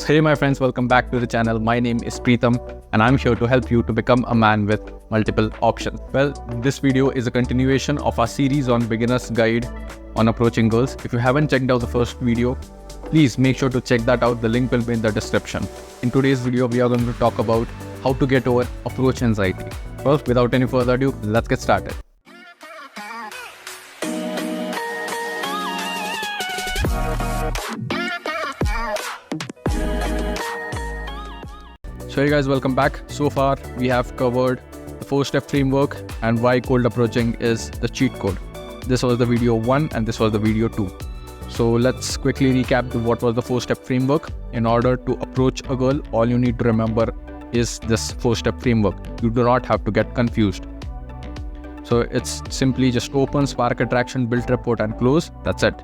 So hey my friends, welcome back to the channel. My name is Preetham and I'm here to help you to become a man with multiple options. Well, this video is a continuation of our series on beginner's guide on approaching girls. If you haven't checked out the first video, please make sure to check that out. The link will be in the description. In today's video, we are going to talk about how to get over approach anxiety. Well, without any further ado, let's get started. So hey guys, welcome back. So far we have covered the 4-step framework and why cold approaching is the cheat code. This was the video 1 and this was the video 2. So let's quickly recap what was the 4-step framework. In order to approach a girl, all you need to remember is this 4-step framework. You do not have to get confused. So it's simply just open, spark attraction, build rapport and close. That's it.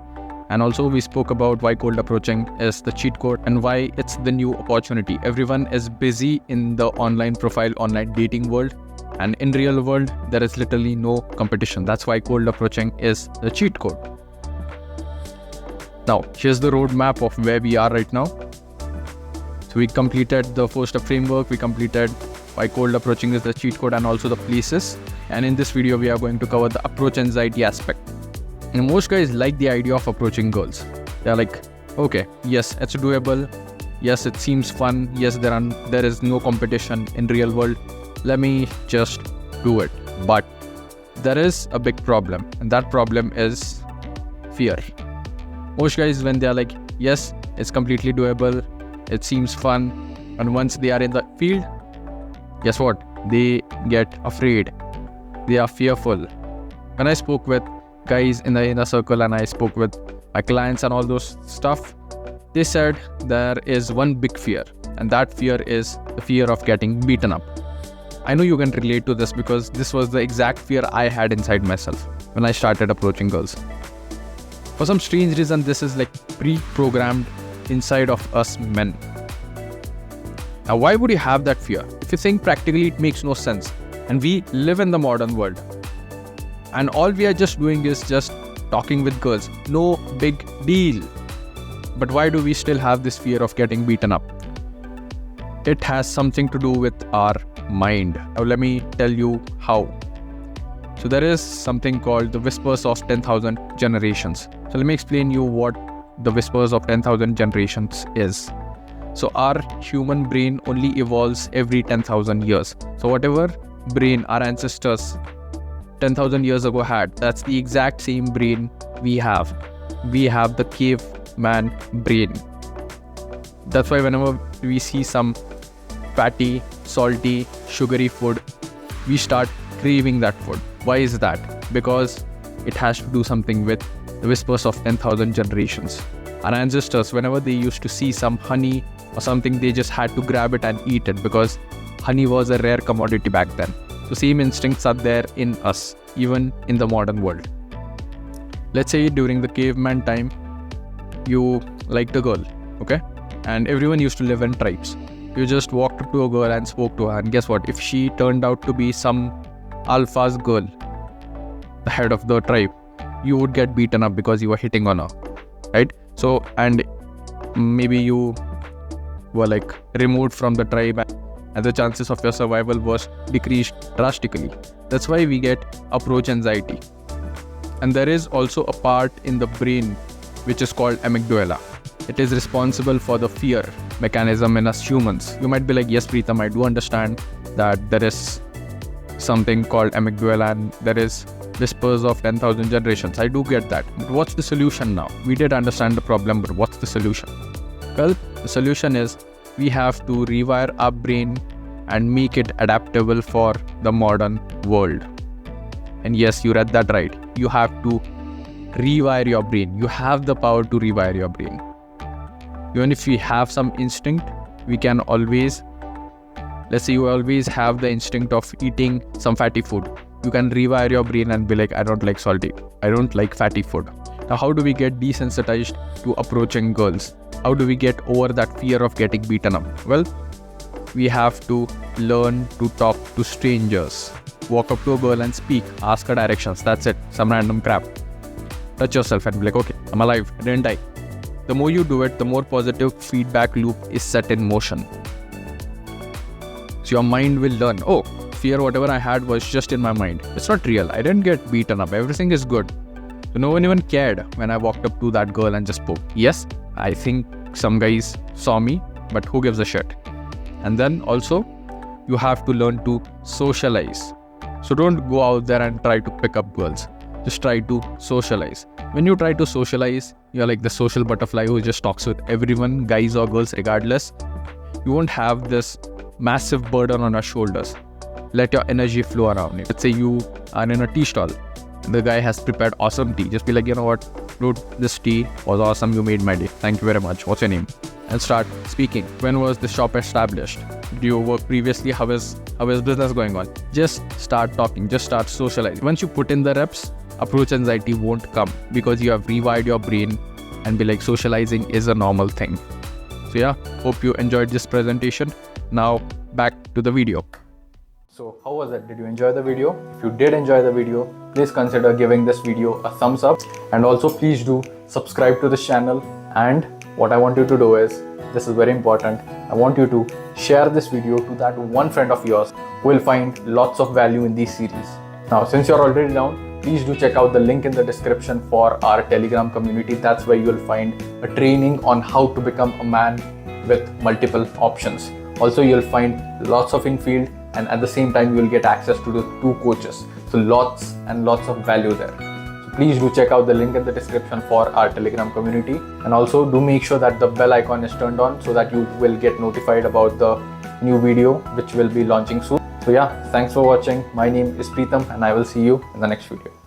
And also we spoke about why cold approaching is the cheat code and why it's the new opportunity. Everyone is busy in the online profile, online dating world, and in real world, there is literally no competition. That's why cold approaching is the cheat code. Now, here's the roadmap of where we are right now. So we completed the 4-step framework, we completed why cold approaching is the cheat code and also the places. And in this video, we are going to cover the approach anxiety aspect. And most guys like the idea of approaching girls. They're like, okay, yes, it's doable. Yes, it seems fun. Yes, there is no competition in real world. Let me just do it. But there is a big problem, and that problem is fear. Most guys, when they're like, yes, it's completely doable, it seems fun, and once they are in the field, guess what? They get afraid. They are fearful. When I spoke with guys in the inner circle and I spoke with my clients and all those stuff, they said there is one big fear, and that fear is the fear of getting beaten up. I know you can relate to this because this was the exact fear I had inside myself when I started approaching girls. For some strange reason, this is like pre-programmed inside of us men. Now, why would you have that fear? If you think practically, it makes no sense. And we live in the modern world. And all we are just doing is just talking with girls. No big deal. But why do we still have this fear of getting beaten up? It has something to do with our mind. Now let me tell you how. So there is something called the whispers of 10,000 generations. So let me explain you what the whispers of 10,000 generations is. So our human brain only evolves every 10,000 years. So whatever brain our ancestors 10,000 years ago had, that's the exact same brain we have. We have the caveman brain. That's why whenever we see some fatty, salty, sugary food, we start craving that food. Why is that? Because it has to do something with the whispers of 10,000 generations. Our ancestors, whenever they used to see some honey or something, they just had to grab it and eat it because honey was a rare commodity back then. So same instincts are there in us, even in the modern world. Let's say during the caveman time, you liked a girl, okay? And everyone used to live in tribes. You just walked up to a girl and spoke to her, and guess what? If she turned out to be some alpha's girl, the head of the tribe, you would get beaten up because you were hitting on her, right? So, and maybe you were like removed from the tribe and the chances of your survival was decreased drastically. That's why we get approach anxiety. And there is also a part in the brain which is called amygdala. It is responsible for the fear mechanism in us humans. You might be like, yes, Preetham, I do understand that there is something called amygdala and there is whispers of 10,000 generations. I do get that. But what's the solution now? We did understand the problem, but what's the solution? Well, the solution is we have to rewire our brain and make it adaptable for the modern world. And yes, you read that right. You have to rewire your brain. You have the power to rewire your brain. Even if we have some instinct, we can always, let's say you always have the instinct of eating some fatty food. You can rewire your brain and be like, I don't like salty. I don't like fatty food. Now, how do we get desensitized to approaching girls? How do we get over that fear of getting beaten up? Well, we have to learn to talk to strangers. Walk up to a girl and speak. Ask her directions. That's it. Some random crap. Touch yourself and be like, okay, I'm alive. I didn't die. The more you do it, the more positive feedback loop is set in motion. So your mind will learn, oh, fear, whatever I had was just in my mind. It's not real. I didn't get beaten up. Everything is good. So no one even cared when I walked up to that girl and just spoke. Yes, I think some guys saw me, but who gives a shit? And then also, you have to learn to socialize. So don't go out there and try to pick up girls. Just try to socialize. When you try to socialize, you're like the social butterfly who just talks with everyone, guys or girls, regardless. You won't have this massive burden on your shoulders. Let your energy flow around you. Let's say you are in a tea stall. The guy has prepared awesome tea. Just be like, you know what, dude, this tea was awesome. You made my day. Thank you very much. What's your name? And start speaking. When was the shop established? Do you work previously? How is business going on? Just start talking. Just start socializing. Once you put in the reps, approach anxiety won't come because you have rewired your brain and be like, socializing is a normal thing. So yeah, hope you enjoyed this presentation. Now back to the video. So how was it? Did you enjoy the video? If you did enjoy the video, please consider giving this video a thumbs up, and also please do subscribe to this channel. And what I want you to do is, this is very important, I want you to share this video to that one friend of yours who will find lots of value in these series. Now, since you're already down, please do check out the link in the description for our Telegram community. That's where you'll find a training on how to become a man with multiple options. Also, you'll find lots of in-field, and at the same time, you will get access to the 2 coaches. So lots and lots of value there. So please do check out the link in the description for our Telegram community. And also do make sure that the bell icon is turned on so that you will get notified about the new video which will be launching soon. So yeah, thanks for watching. My name is Preetham and I will see you in the next video.